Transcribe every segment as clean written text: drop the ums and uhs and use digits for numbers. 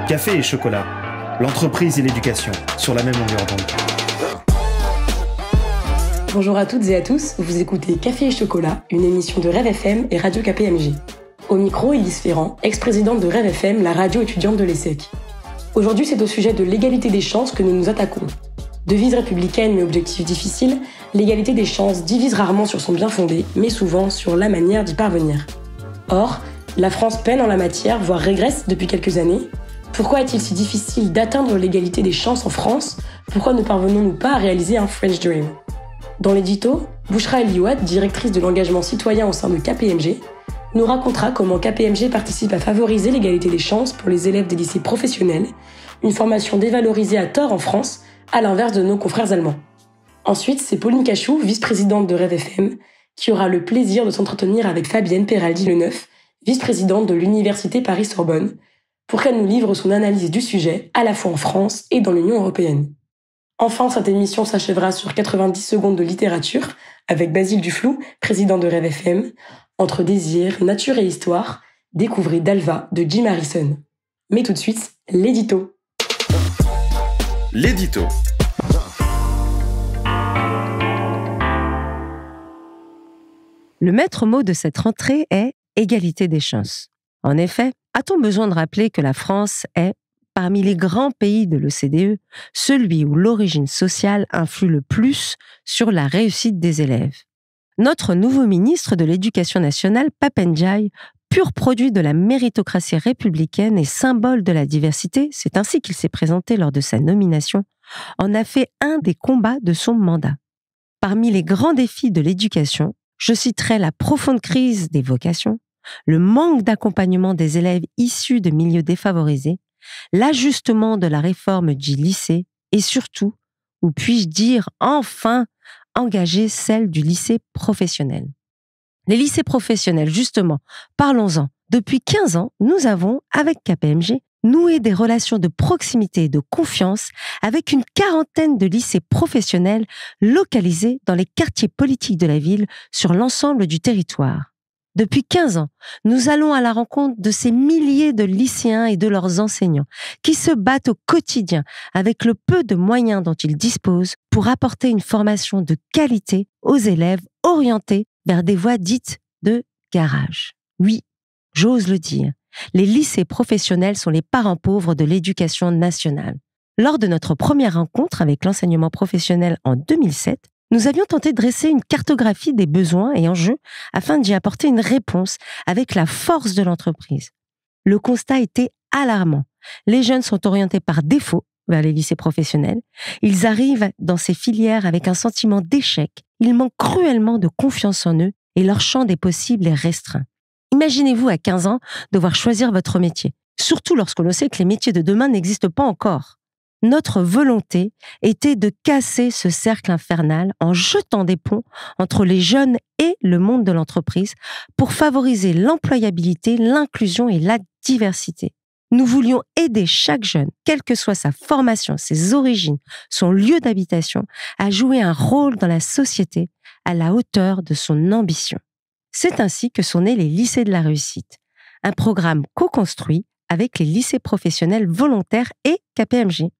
Café et chocolat, l'entreprise et l'éducation, sur la même longueur d'onde. Bonjour à toutes et à tous, vous écoutez Café et chocolat, une émission de Rêve FM et Radio KPMG. Au micro, Élise Ferrand, ex-présidente de Rêve FM, la radio étudiante de l'ESSEC. Aujourd'hui, c'est au sujet de l'égalité des chances que nous nous attaquons. Devise républicaine mais objectif difficile, l'égalité des chances divise rarement sur son bien fondé, mais souvent sur la manière d'y parvenir. Or, la France peine en la matière, voire régresse depuis quelques années. Pourquoi est-il si difficile d'atteindre l'égalité des chances en France ? Pourquoi ne parvenons-nous pas à réaliser un French Dream ? Dans l'édito, Bouchra Eliouad, directrice de l'engagement citoyen au sein de KPMG, nous racontera comment KPMG participe à favoriser l'égalité des chances pour les élèves des lycées professionnels, une formation dévalorisée à tort en France, à l'inverse de nos confrères allemands. Ensuite, c'est Pauline Cachou, vice-présidente de Rêve FM, qui aura le plaisir de s'entretenir avec Fabienne Peraldi-Leneuf, vice-présidente de l'Université Paris-Sorbonne, pour qu'elle nous livre son analyse du sujet, à la fois en France et dans l'Union européenne. Enfin, cette émission s'achèvera sur 90 secondes de littérature, avec Basile Duflou, président de Rêve FM. Entre désir, nature et histoire, découvrez Dalva de Jim Harrison. Mais tout de suite, l'édito. L'édito. Le maître mot de cette rentrée est égalité des chances. En effet, a-t-on besoin de rappeler que la France est, parmi les grands pays de l'OCDE, celui où l'origine sociale influe le plus sur la réussite des élèves. Notre nouveau ministre de l'Éducation nationale, Pap Ndiaye, pur produit de la méritocratie républicaine et symbole de la diversité, c'est ainsi qu'il s'est présenté lors de sa nomination, en a fait un des combats de son mandat. Parmi les grands défis de l'éducation, je citerai la profonde crise des vocations, le manque d'accompagnement des élèves issus de milieux défavorisés, l'ajustement de la réforme du lycée et surtout, ou puis-je dire enfin, engager celle du lycée professionnel. Les lycées professionnels, justement, parlons-en. Depuis 15 ans, nous avons, avec KPMG, noué des relations de proximité et de confiance avec une quarantaine de lycées professionnels localisés dans les quartiers politiques de la ville sur l'ensemble du territoire. Depuis 15 ans, nous allons à la rencontre de ces milliers de lycéens et de leurs enseignants qui se battent au quotidien avec le peu de moyens dont ils disposent pour apporter une formation de qualité aux élèves orientés vers des voies dites de garage. Oui, j'ose le dire, les lycées professionnels sont les parents pauvres de l'éducation nationale. Lors de notre première rencontre avec l'enseignement professionnel en 2007, nous avions tenté de dresser une cartographie des besoins et enjeux afin d'y apporter une réponse avec la force de l'entreprise. Le constat était alarmant. Les jeunes sont orientés par défaut vers les lycées professionnels. Ils arrivent dans ces filières avec un sentiment d'échec. Ils manquent cruellement de confiance en eux et leur champ des possibles est restreint. Imaginez-vous à 15 ans devoir choisir votre métier, surtout lorsque l'on sait que les métiers de demain n'existent pas encore. Notre volonté était de casser ce cercle infernal en jetant des ponts entre les jeunes et le monde de l'entreprise pour favoriser l'employabilité, l'inclusion et la diversité. Nous voulions aider chaque jeune, quelle que soit sa formation, ses origines, son lieu d'habitation, à jouer un rôle dans la société à la hauteur de son ambition. C'est ainsi que sont nés les lycées de la réussite, un programme co-construit avec les lycées professionnels volontaires et KPMG.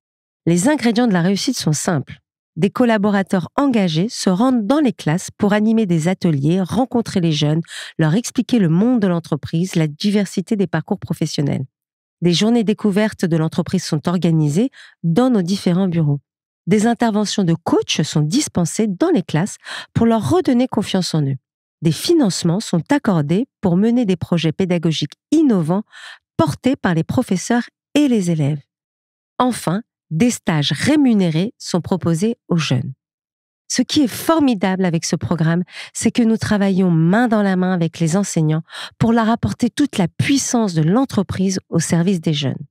Les ingrédients de la réussite sont simples. Des collaborateurs engagés se rendent dans les classes pour animer des ateliers, rencontrer les jeunes, leur expliquer le monde de l'entreprise, la diversité des parcours professionnels. Des journées découvertes de l'entreprise sont organisées dans nos différents bureaux. Des interventions de coachs sont dispensées dans les classes pour leur redonner confiance en eux. Des financements sont accordés pour mener des projets pédagogiques innovants portés par les professeurs et les élèves. Enfin, des stages rémunérés sont proposés aux jeunes. Ce qui est formidable avec ce programme, c'est que nous travaillons main dans la main avec les enseignants pour leur apporter toute la puissance de l'entreprise au service des jeunes.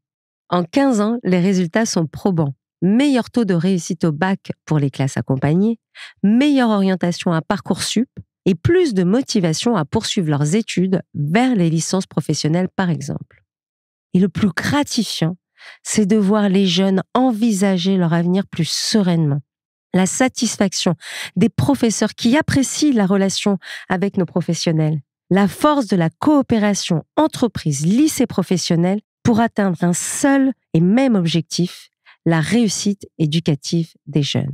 En 15 ans, les résultats sont probants. Meilleur taux de réussite au bac pour les classes accompagnées, meilleure orientation à Parcoursup et plus de motivation à poursuivre leurs études vers les licences professionnelles par exemple. Et le plus gratifiant, c'est de voir les jeunes envisager leur avenir plus sereinement. La satisfaction des professeurs qui apprécient la relation avec nos professionnels, la force de la coopération entreprise-lycée professionnel pour atteindre un seul et même objectif, la réussite éducative des jeunes.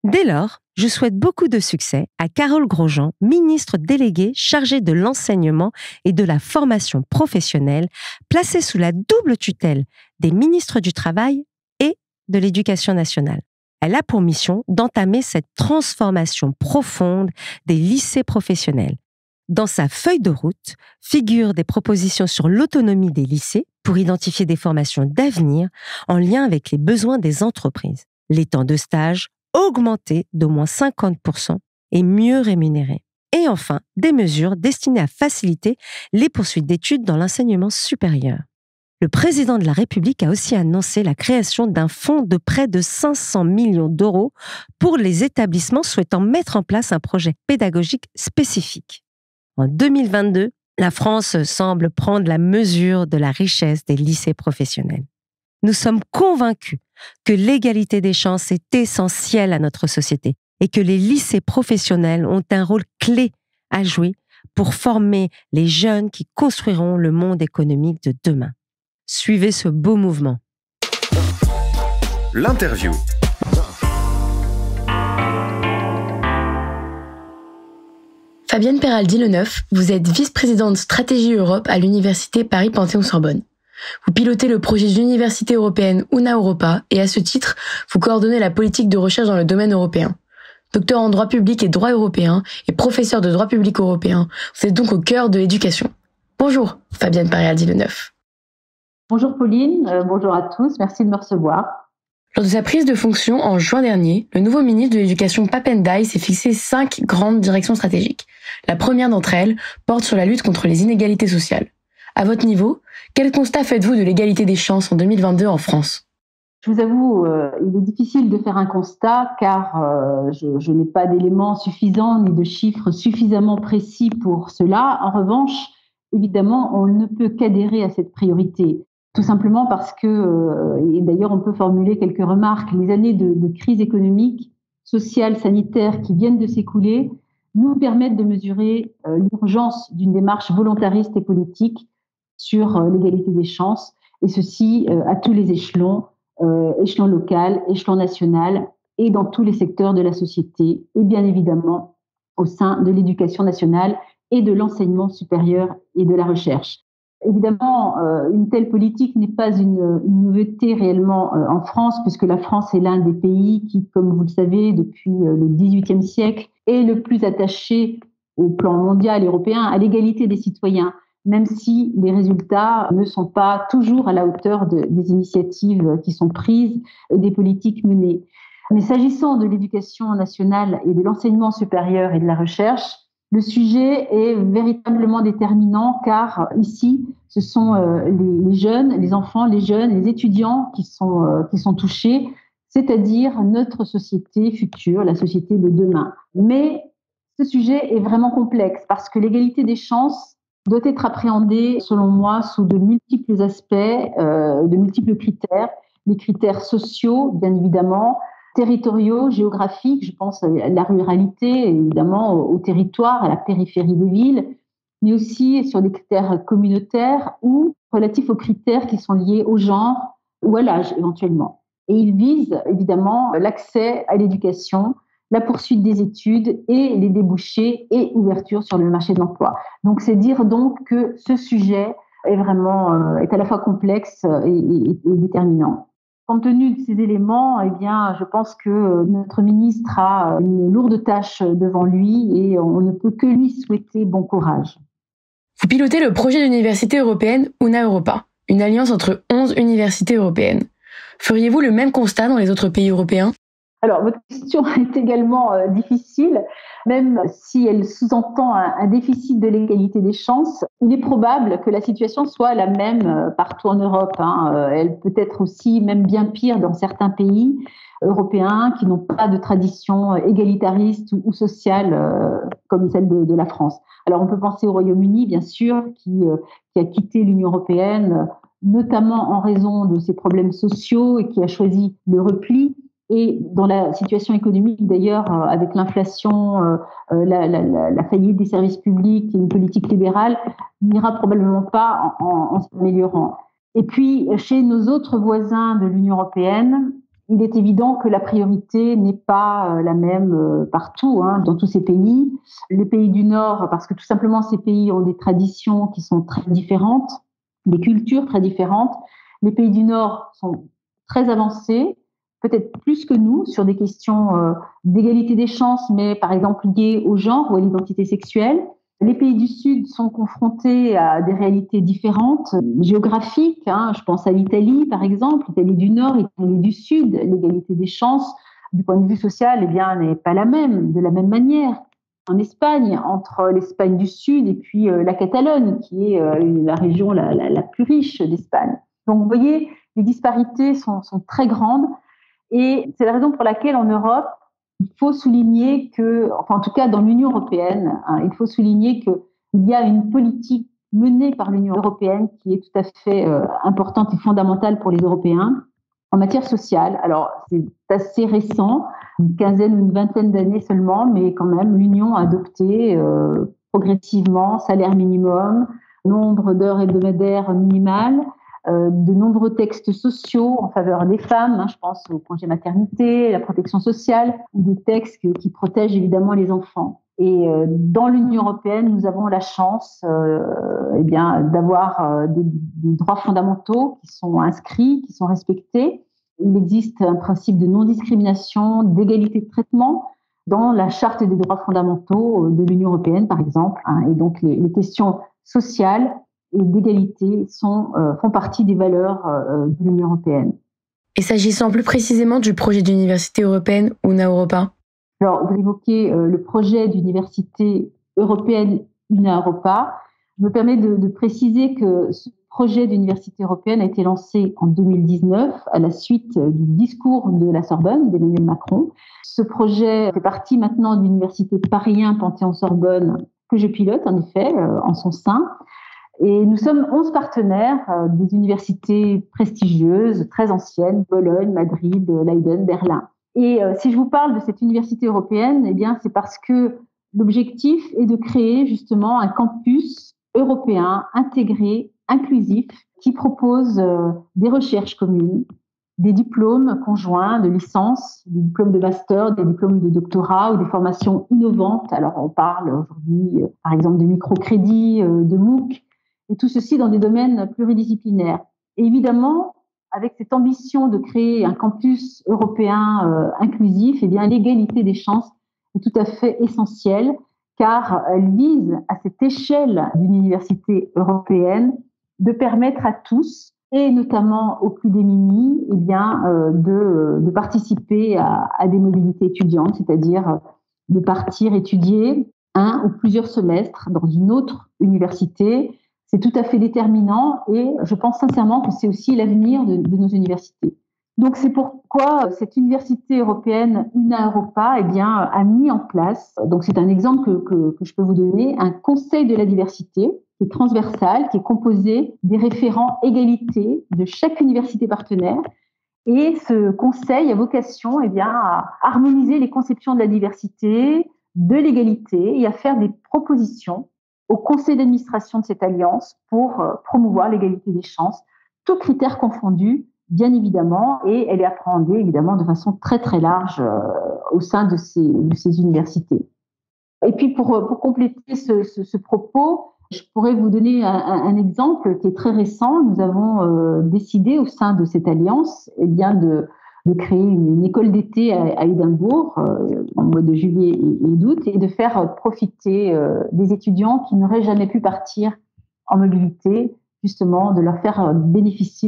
Dès lors, je souhaite beaucoup de succès à Carole Grosjean, ministre déléguée chargée de l'enseignement et de la formation professionnelle, placée sous la double tutelle des ministres du Travail et de l'Éducation nationale. Elle a pour mission d'entamer cette transformation profonde des lycées professionnels. Dans sa feuille de route figurent des propositions sur l'autonomie des lycées pour identifier des formations d'avenir en lien avec les besoins des entreprises. Les temps de stage augmentés d'au moins 50% et mieux rémunérés. Et enfin, des mesures destinées à faciliter les poursuites d'études dans l'enseignement supérieur. Le président de la République a aussi annoncé la création d'un fonds de près de 500 millions d'euros pour les établissements souhaitant mettre en place un projet pédagogique spécifique. En 2022, la France semble prendre la mesure de la richesse des lycées professionnels. Nous sommes convaincus que l'égalité des chances est essentielle à notre société et que les lycées professionnels ont un rôle clé à jouer pour former les jeunes qui construiront le monde économique de demain. Suivez ce beau mouvement. L'interview. Fabienne Peraldi-Leneuf, vous êtes vice-présidente stratégie Europe à l'université Paris-Panthéon-Sorbonne. Vous pilotez le projet d'université européenne Una Europa et à ce titre, vous coordonnez la politique de recherche dans le domaine européen. Docteur en droit public et droit européen et professeur de droit public européen, vous êtes donc au cœur de l'éducation. Bonjour, Fabienne Peraldi-Leneuf. Bonjour Pauline, bonjour à tous, merci de me recevoir. Lors de sa prise de fonction en juin dernier, le nouveau ministre de l'Éducation Pap Ndiaye s'est fixé 5 grandes directions stratégiques. La première d'entre elles porte sur la lutte contre les inégalités sociales. À votre niveau, quel constat faites-vous de l'égalité des chances en 2022 en France ? Je vous avoue, il est difficile de faire un constat car je n'ai pas d'éléments suffisants ni de chiffres suffisamment précis pour cela. En revanche, évidemment, on ne peut qu'adhérer à cette priorité. Tout simplement parce que, et d'ailleurs on peut formuler quelques remarques, les années de crise économique, sociale, sanitaire qui viennent de s'écouler nous permettent de mesurer l'urgence d'une démarche volontariste et politique sur l'égalité des chances, et ceci à tous les échelons, échelon local, échelon national et dans tous les secteurs de la société, et bien évidemment au sein de l'éducation nationale et de l'enseignement supérieur et de la recherche. Évidemment, une telle politique n'est pas une nouveauté réellement en France, puisque la France est l'un des pays qui, comme vous le savez, depuis le XVIIIe siècle, est le plus attaché au plan mondial et européen à l'égalité des citoyens, même si les résultats ne sont pas toujours à la hauteur des initiatives qui sont prises et des politiques menées. Mais s'agissant de l'éducation nationale et de l'enseignement supérieur et de la recherche, le sujet est véritablement déterminant car ici, ce sont les jeunes, les enfants, les jeunes, les étudiants qui sont touchés, c'est-à-dire notre société future, la société de demain. Mais ce sujet est vraiment complexe parce que l'égalité des chances doit être appréhendée, selon moi, sous de multiples aspects, de multiples critères. Les critères sociaux, bien évidemment, territoriaux, géographiques, je pense à la ruralité, évidemment au territoire, à la périphérie des villes, mais aussi sur des critères communautaires ou relatifs aux critères qui sont liés au genre ou à l'âge éventuellement. Et ils visent évidemment l'accès à l'éducation, la poursuite des études et les débouchés et ouverture sur le marché de l'emploi. Donc c'est dire donc que ce sujet est à la fois complexe et déterminant. Compte tenu de ces éléments, eh bien, je pense que notre ministre a une lourde tâche devant lui et on ne peut que lui souhaiter bon courage. Vous pilotez le projet d'université européenne Una Europa, une alliance entre 11 universités européennes. Feriez-vous le même constat dans les autres pays européens ? Alors, votre question est également difficile, même si elle sous-entend un déficit de l'égalité des chances. Il est probable que la situation soit la même partout en Europe. Elle peut être aussi même bien pire dans certains pays européens qui n'ont pas de tradition égalitariste ou sociale comme celle de la France. Alors, on peut penser au Royaume-Uni, bien sûr, qui a quitté l'Union européenne, notamment en raison de ses problèmes sociaux et qui a choisi le repli. Et dans la situation économique, d'ailleurs, avec l'inflation, la faillite des services publics et une politique libérale, n'ira probablement pas en s'améliorant. Et puis, chez nos autres voisins de l'Union européenne, il est évident que la priorité n'est pas la même partout, dans tous ces pays. Les pays du Nord, parce que tout simplement ces pays ont des traditions qui sont très différentes, des cultures très différentes. Les pays du Nord sont très avancés, peut-être plus que nous, sur des questions d'égalité des chances, mais par exemple liées au genre ou à l'identité sexuelle. Les pays du Sud sont confrontés à des réalités différentes, géographiques. Je pense à l'Italie, par exemple, l'Italie du Nord, l'Italie du Sud. L'égalité des chances, du point de vue social, n'est pas la même, de la même manière. En Espagne, entre l'Espagne du Sud et puis la Catalogne, qui est la région la plus riche d'Espagne. Donc, vous voyez, les disparités sont très grandes. Et c'est la raison pour laquelle, en Europe, il faut souligner en tout cas dans l'Union européenne, il faut souligner qu'il y a une politique menée par l'Union européenne qui est tout à fait importante et fondamentale pour les Européens en matière sociale. Alors, c'est assez récent, une quinzaine ou une vingtaine d'années seulement, mais quand même, l'Union a adopté progressivement salaire minimum, nombre d'heures hebdomadaires minimales, de nombreux textes sociaux en faveur des femmes, je pense au congé maternité, la protection sociale, ou des textes qui protègent évidemment les enfants. Et dans l'Union européenne, nous avons la chance d'avoir des droits fondamentaux qui sont inscrits, qui sont respectés. Il existe un principe de non-discrimination, d'égalité de traitement dans la charte des droits fondamentaux de l'Union européenne, par exemple. Et donc les questions sociales et d'égalité font partie des valeurs de l'Union européenne. Et s'agissant plus précisément du projet d'université européenne Una Europa? Alors, vous évoquez le projet d'université européenne Una Europa. Je me permets de préciser que ce projet d'université européenne a été lancé en 2019 à la suite du discours de la Sorbonne d'Emmanuel Macron. Ce projet fait partie maintenant de l'université Paris 1 Panthéon-Sorbonne que je pilote en effet en son sein. Et nous sommes 11 partenaires des universités prestigieuses, très anciennes, Bologne, Madrid, Leiden, Berlin. Et si je vous parle de cette université européenne, c'est parce que l'objectif est de créer justement un campus européen intégré, inclusif, qui propose des recherches communes, des diplômes conjoints de licence, des diplômes de master, des diplômes de doctorat ou des formations innovantes. Alors on parle aujourd'hui par exemple de microcrédit, de MOOC, et tout ceci dans des domaines pluridisciplinaires. Et évidemment, avec cette ambition de créer un campus européen inclusif, l'égalité des chances est tout à fait essentielle, car elle vise à cette échelle d'une université européenne de permettre à tous, et notamment aux plus démunis, de participer à des mobilités étudiantes, c'est-à-dire de partir étudier un ou plusieurs semestres dans une autre université. C'est tout à fait déterminant et je pense sincèrement que c'est aussi l'avenir de nos universités. Donc c'est pourquoi cette université européenne Una Europa a mis en place, donc c'est un exemple que je peux vous donner, un conseil de la diversité qui est transversal, qui est composé des référents égalité de chaque université partenaire. Et ce conseil a vocation à harmoniser les conceptions de la diversité, de l'égalité et à faire des propositions au conseil d'administration de cette alliance pour promouvoir l'égalité des chances, tous critères confondus, bien évidemment, et elle est appréhendée évidemment de façon très très large au sein de ces universités. Et puis pour compléter ce propos, je pourrais vous donner un exemple qui est très récent. Nous avons décidé au sein de cette alliance de créer une école d'été à Édimbourg en mois de juillet et d'août et de faire profiter des étudiants qui n'auraient jamais pu partir en mobilité, justement de leur faire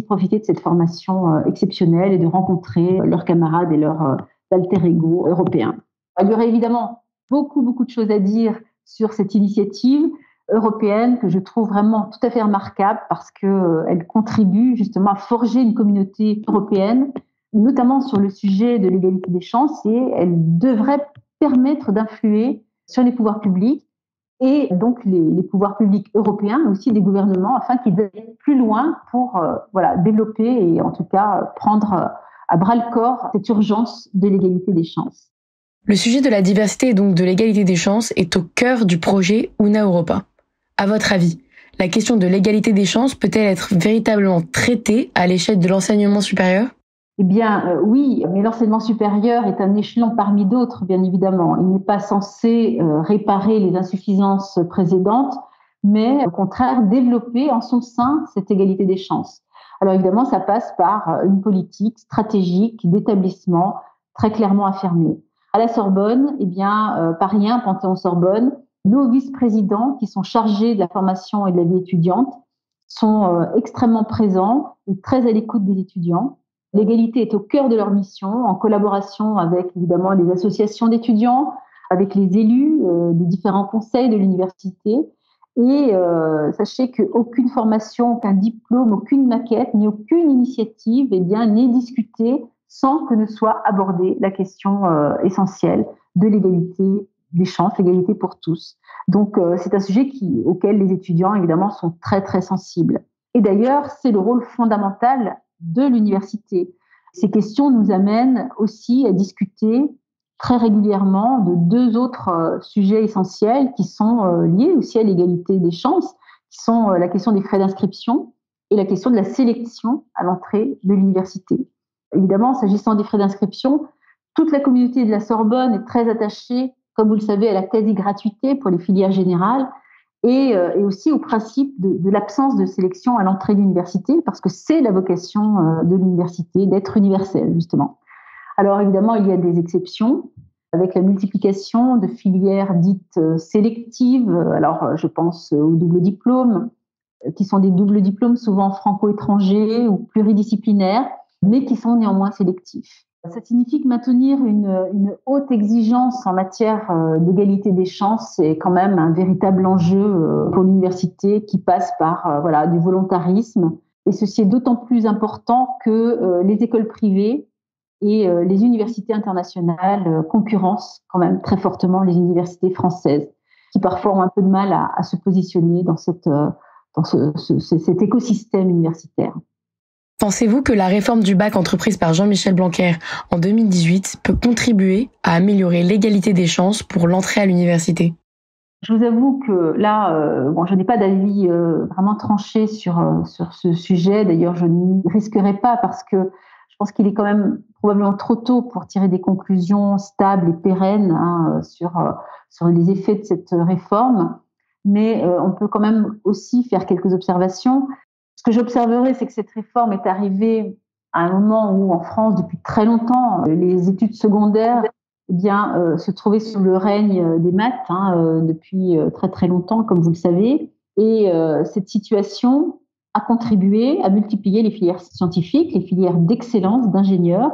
profiter de cette formation exceptionnelle et de rencontrer leurs camarades et leurs alter ego européens. Il y aurait évidemment beaucoup de choses à dire sur cette initiative européenne que je trouve vraiment tout à fait remarquable parce qu'elle contribue justement à forger une communauté européenne, notamment sur le sujet de l'égalité des chances, et elle devrait permettre d'influer sur les pouvoirs publics et donc les pouvoirs publics européens, mais aussi des gouvernements, afin qu'ils aillent plus loin pour développer et en tout cas prendre à bras-le-corps cette urgence de l'égalité des chances. Le sujet de la diversité et donc de l'égalité des chances est au cœur du projet Una Europa. À votre avis, la question de l'égalité des chances peut-elle être véritablement traitée à l'échelle de l'enseignement supérieur ? Eh bien, oui, mais l'enseignement supérieur est un échelon parmi d'autres, bien évidemment. Il n'est pas censé réparer les insuffisances précédentes, mais au contraire développer en son sein cette égalité des chances. Alors évidemment, ça passe par une politique stratégique d'établissement très clairement affirmée. À la Sorbonne, eh bien, pas rien, Panthéon-Sorbonne, nos vice-présidents qui sont chargés de la formation et de la vie étudiante sont extrêmement présents et très à l'écoute des étudiants. L'égalité est au cœur de leur mission, en collaboration avec évidemment les associations d'étudiants, avec les élus des différents conseils de l'université. Et sachez qu'aucune formation, aucun diplôme, aucune maquette, ni aucune initiative n'est discutée sans que ne soit abordée la question essentielle de l'égalité des chances, l'égalité pour tous. Donc c'est un sujet auquel les étudiants évidemment sont très très sensibles. Et d'ailleurs, c'est le rôle fondamental de l'université. Ces questions nous amènent aussi à discuter très régulièrement de deux autres sujets essentiels qui sont liés aussi à l'égalité des chances, qui sont la question des frais d'inscription et la question de la sélection à l'entrée de l'université. Évidemment, s'agissant des frais d'inscription, toute la communauté de la Sorbonne est très attachée, comme vous le savez, à la quasi-gratuité pour les filières générales et aussi au principe de l'absence de sélection à l'entrée de l'université, parce que c'est la vocation de l'université d'être universelle, justement. Alors évidemment, il y a des exceptions, avec la multiplication de filières dites sélectives. Alors je pense aux doubles diplômes, qui sont des doubles diplômes souvent franco-étrangers ou pluridisciplinaires, mais qui sont néanmoins sélectifs. Ça signifie que maintenir une haute exigence en matière d'égalité des chances, c'est quand même un véritable enjeu pour l'université qui passe par du volontarisme. Et ceci est d'autant plus important que les écoles privées et les universités internationales concurrencent quand même très fortement les universités françaises, qui parfois ont un peu de mal à se positionner dans cet écosystème universitaire. Pensez-vous que la réforme du bac entreprise par Jean-Michel Blanquer en 2018 peut contribuer à améliorer l'égalité des chances pour l'entrée à l'université ? Je vous avoue que là, je n'ai pas d'avis vraiment tranché sur ce sujet. D'ailleurs, je ne risquerai pas parce que je pense qu'il est quand même probablement trop tôt pour tirer des conclusions stables et pérennes sur les effets de cette réforme. Mais on peut quand même aussi faire quelques observations. Ce que j'observerai, c'est que cette réforme est arrivée à un moment où, en France, depuis très longtemps, les études secondaires se trouvaient sous le règne des maths depuis très très longtemps, comme vous le savez. Et cette situation a contribué à multiplier les filières scientifiques, les filières d'excellence d'ingénieurs,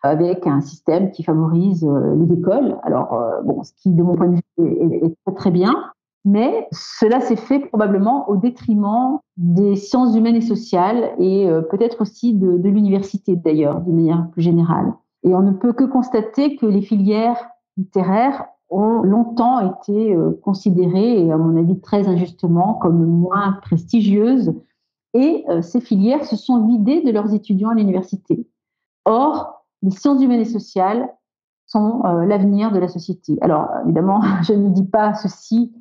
avec un système qui favorise les écoles. Alors, ce qui, de mon point de vue, est très très bien. Mais cela s'est fait probablement au détriment des sciences humaines et sociales et peut-être aussi de l'université d'ailleurs, d'une manière plus générale. Et on ne peut que constater que les filières littéraires ont longtemps été considérées, et à mon avis très injustement, comme moins prestigieuses. Et ces filières se sont vidées de leurs étudiants à l'université. Or, les sciences humaines et sociales sont l'avenir de la société. Alors, évidemment, je ne dis pas ceci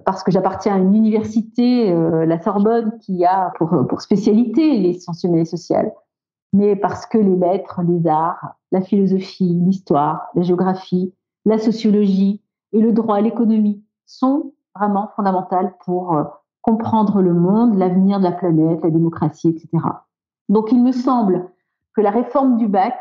parce que j'appartiens à une université, la Sorbonne, qui a pour spécialité les sciences humaines et sociales, mais parce que les lettres, les arts, la philosophie, l'histoire, la géographie, la sociologie et le droit, l'économie sont vraiment fondamentales pour comprendre le monde, l'avenir de la planète, la démocratie, etc. Donc il me semble que la réforme du bac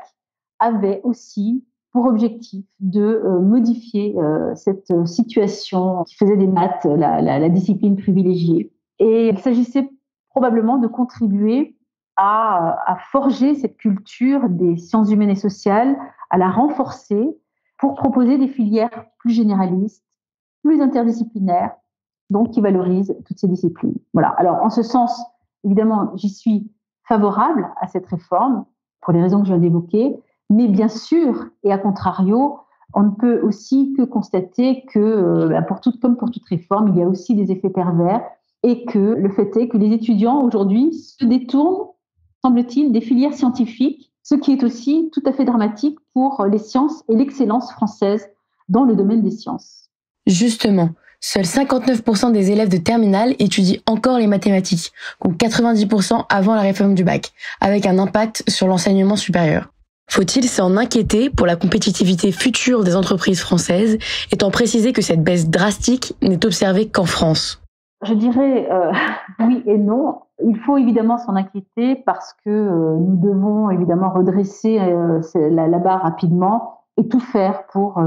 avait aussi pour objectif de modifier cette situation qui faisait des maths la discipline privilégiée. Et il s'agissait probablement de contribuer à forger cette culture des sciences humaines et sociales, à la renforcer pour proposer des filières plus généralistes, plus interdisciplinaires, donc qui valorisent toutes ces disciplines. Voilà. Alors, en ce sens, évidemment, j'y suis favorable à cette réforme pour les raisons que je viens d'évoquer. Mais bien sûr, et à contrario, on ne peut aussi que constater que, comme pour toute réforme, il y a aussi des effets pervers et que le fait est que les étudiants aujourd'hui se détournent, semble-t-il, des filières scientifiques, ce qui est aussi tout à fait dramatique pour les sciences et l'excellence française dans le domaine des sciences. Justement, Seuls 59% des élèves de terminale étudient encore les mathématiques, contre 90% avant la réforme du bac, avec un impact sur l'enseignement supérieur. Faut-il s'en inquiéter pour la compétitivité future des entreprises françaises, étant précisé que cette baisse drastique n'est observée qu'en France? Je dirais oui et non. Il faut évidemment s'en inquiéter parce que nous devons évidemment redresser la barre rapidement et tout faire pour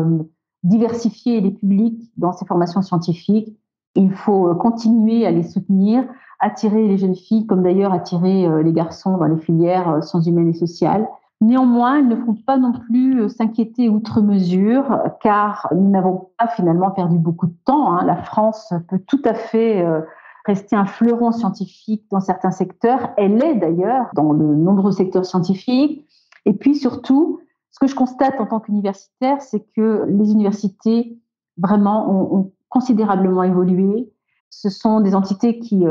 diversifier les publics dans ces formations scientifiques. Il faut continuer à les soutenir, attirer les jeunes filles comme d'ailleurs attirer les garçons dans les filières sciences humaines et sociales. Néanmoins, il ne faut pas non plus s'inquiéter outre mesure, car nous n'avons pas finalement perdu beaucoup de temps. La France peut tout à fait rester un fleuron scientifique dans certains secteurs. Elle l'est d'ailleurs dans de nombreux secteurs scientifiques. Et puis surtout, ce que je constate en tant qu'universitaire, c'est que les universités vraiment ont considérablement évolué. Ce sont des entités qui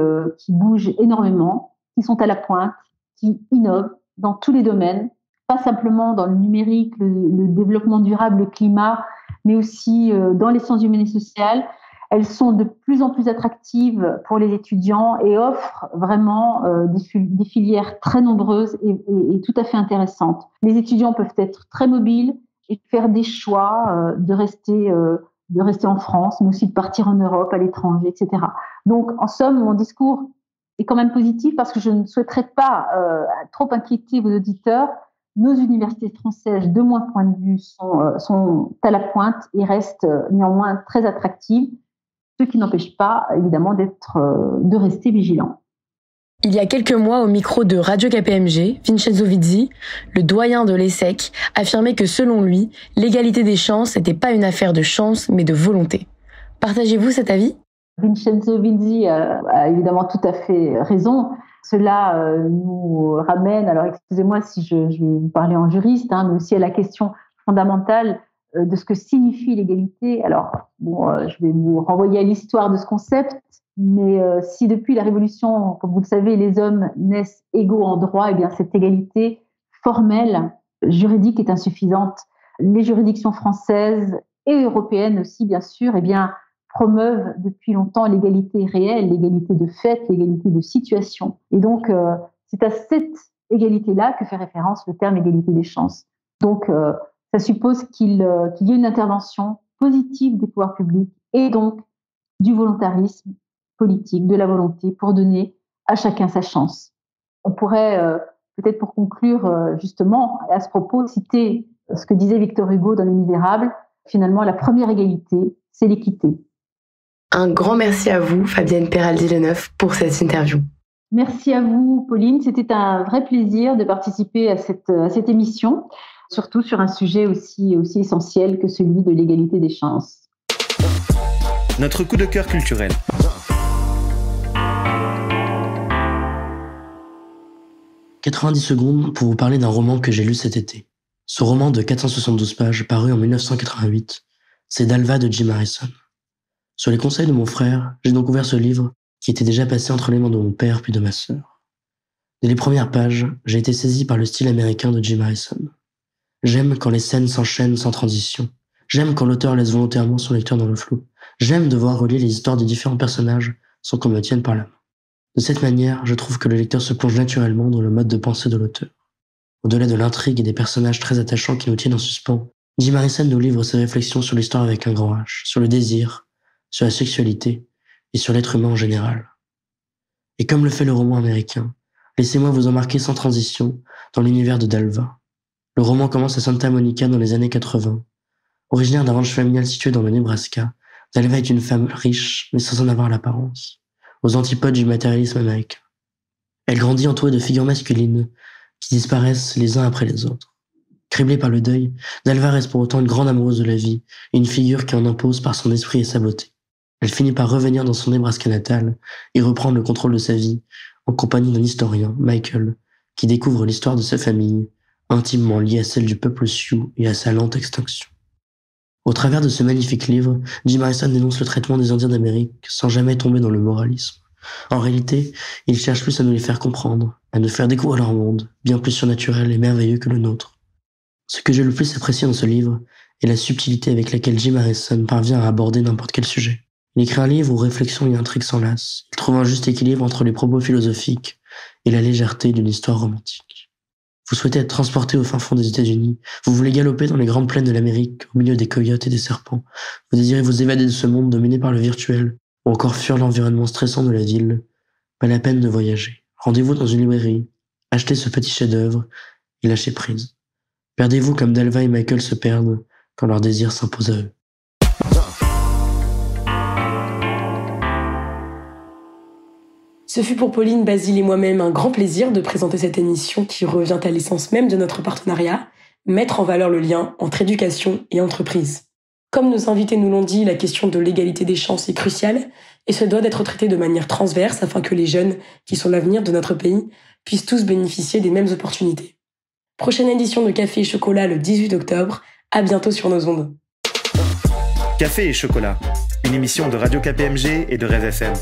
bougent énormément, qui sont à la pointe, qui innovent dans tous les domaines, pas simplement dans le numérique, le développement durable, le climat, mais aussi dans les sciences humaines et sociales. Elles sont de plus en plus attractives pour les étudiants et offrent vraiment des filières très nombreuses et tout à fait intéressantes. Les étudiants peuvent être très mobiles et faire des choix de rester en France, mais aussi de partir en Europe, à l'étranger, etc. Donc, en somme, mon discours est quand même positif parce que je ne souhaiterais pas trop inquiéter vos auditeurs. Nos universités françaises, de mon point de vue, sont à la pointe et restent néanmoins très attractives, ce qui n'empêche pas, évidemment, de rester vigilants. Il y a quelques mois, au micro de Radio KPMG, Vincenzo Vizzi, le doyen de l'ESSEC, affirmait que selon lui, l'égalité des chances n'était pas une affaire de chance, mais de volonté. Partagez-vous cet avis ? Vincenzo Vizzi a évidemment tout à fait raison. Cela nous ramène, alors excusez-moi si je vais vous parler en juriste, mais aussi à la question fondamentale de ce que signifie l'égalité. Alors, je vais vous renvoyer à l'histoire de ce concept, mais si depuis la Révolution, comme vous le savez, les hommes naissent égaux en droit, eh bien cette égalité formelle, juridique est insuffisante. Les juridictions françaises et européennes aussi, bien sûr, eh bien, promeuvent depuis longtemps l'égalité réelle, l'égalité de fait, l'égalité de situation. Et donc, c'est à cette égalité-là que fait référence le terme égalité des chances. Donc, ça suppose qu'il y ait une intervention positive des pouvoirs publics et donc du volontarisme politique, de la volonté pour donner à chacun sa chance. On pourrait, peut-être pour conclure justement à ce propos, citer ce que disait Victor Hugo dans Les Misérables. Finalement, la première égalité, c'est l'équité. Un grand merci à vous, Fabienne Peraldi-Lenneuf, pour cette interview. Merci à vous, Pauline. C'était un vrai plaisir de participer à cette émission, surtout sur un sujet aussi essentiel que celui de l'égalité des chances. Notre coup de cœur culturel. « 90 secondes pour vous parler d'un roman que j'ai lu cet été. Ce roman de 472 pages, paru en 1988, c'est Dalva de Jim Harrison. Sur les conseils de mon frère, j'ai donc ouvert ce livre qui était déjà passé entre les mains de mon père puis de ma sœur. Dès les premières pages, j'ai été saisi par le style américain de Jim Harrison. J'aime quand les scènes s'enchaînent sans transition. J'aime quand l'auteur laisse volontairement son lecteur dans le flou. J'aime devoir relier les histoires des différents personnages sans qu'on me tienne par la main. De cette manière, je trouve que le lecteur se plonge naturellement dans le mode de pensée de l'auteur. Au-delà de l'intrigue et des personnages très attachants qui nous tiennent en suspens, Jim Harrison nous livre ses réflexions sur l'histoire avec un grand H, sur le désir, sur la sexualité et sur l'être humain en général. Et comme le fait le roman américain, laissez-moi vous embarquer sans transition dans l'univers de Dalva. Le roman commence à Santa Monica dans les années 80. Originaire d'un ranch familial situé dans le Nebraska, Dalva est une femme riche mais sans en avoir l'apparence, aux antipodes du matérialisme américain. Elle grandit entourée de figures masculines qui disparaissent les uns après les autres. Criblée par le deuil, Dalva reste pour autant une grande amoureuse de la vie et une figure qui en impose par son esprit et sa beauté. Elle finit par revenir dans son Nebraska natal et reprendre le contrôle de sa vie en compagnie d'un historien, Michael, qui découvre l'histoire de sa famille, intimement liée à celle du peuple Sioux et à sa lente extinction. Au travers de ce magnifique livre, Jim Harrison dénonce le traitement des Indiens d'Amérique sans jamais tomber dans le moralisme. En réalité, il cherche plus à nous les faire comprendre, à nous faire découvrir leur monde, bien plus surnaturel et merveilleux que le nôtre. Ce que j'ai le plus apprécié dans ce livre est la subtilité avec laquelle Jim Harrison parvient à aborder n'importe quel sujet. Il écrit un livre où réflexion et intrigue s'enlacent. Il trouve un juste équilibre entre les propos philosophiques et la légèreté d'une histoire romantique. Vous souhaitez être transporté au fin fond des États-Unis. Vous voulez galoper dans les grandes plaines de l'Amérique, au milieu des coyotes et des serpents. Vous désirez vous évader de ce monde dominé par le virtuel, ou encore fuir l'environnement stressant de la ville. Pas la peine de voyager. Rendez-vous dans une librairie, achetez ce petit chef-d'œuvre et lâchez prise. Perdez-vous comme Dalva et Michael se perdent quand leur désir s'impose à eux. Ce fut pour Pauline, Basile et moi-même un grand plaisir de présenter cette émission qui revient à l'essence même de notre partenariat, mettre en valeur le lien entre éducation et entreprise. Comme nos invités nous l'ont dit, la question de l'égalité des chances est cruciale et se doit d'être traitée de manière transverse afin que les jeunes, qui sont l'avenir de notre pays, puissent tous bénéficier des mêmes opportunités. Prochaine édition de Café et Chocolat le 18 octobre. À bientôt sur nos ondes. Café et Chocolat, une émission de Radio KPMG et de Rêve FM.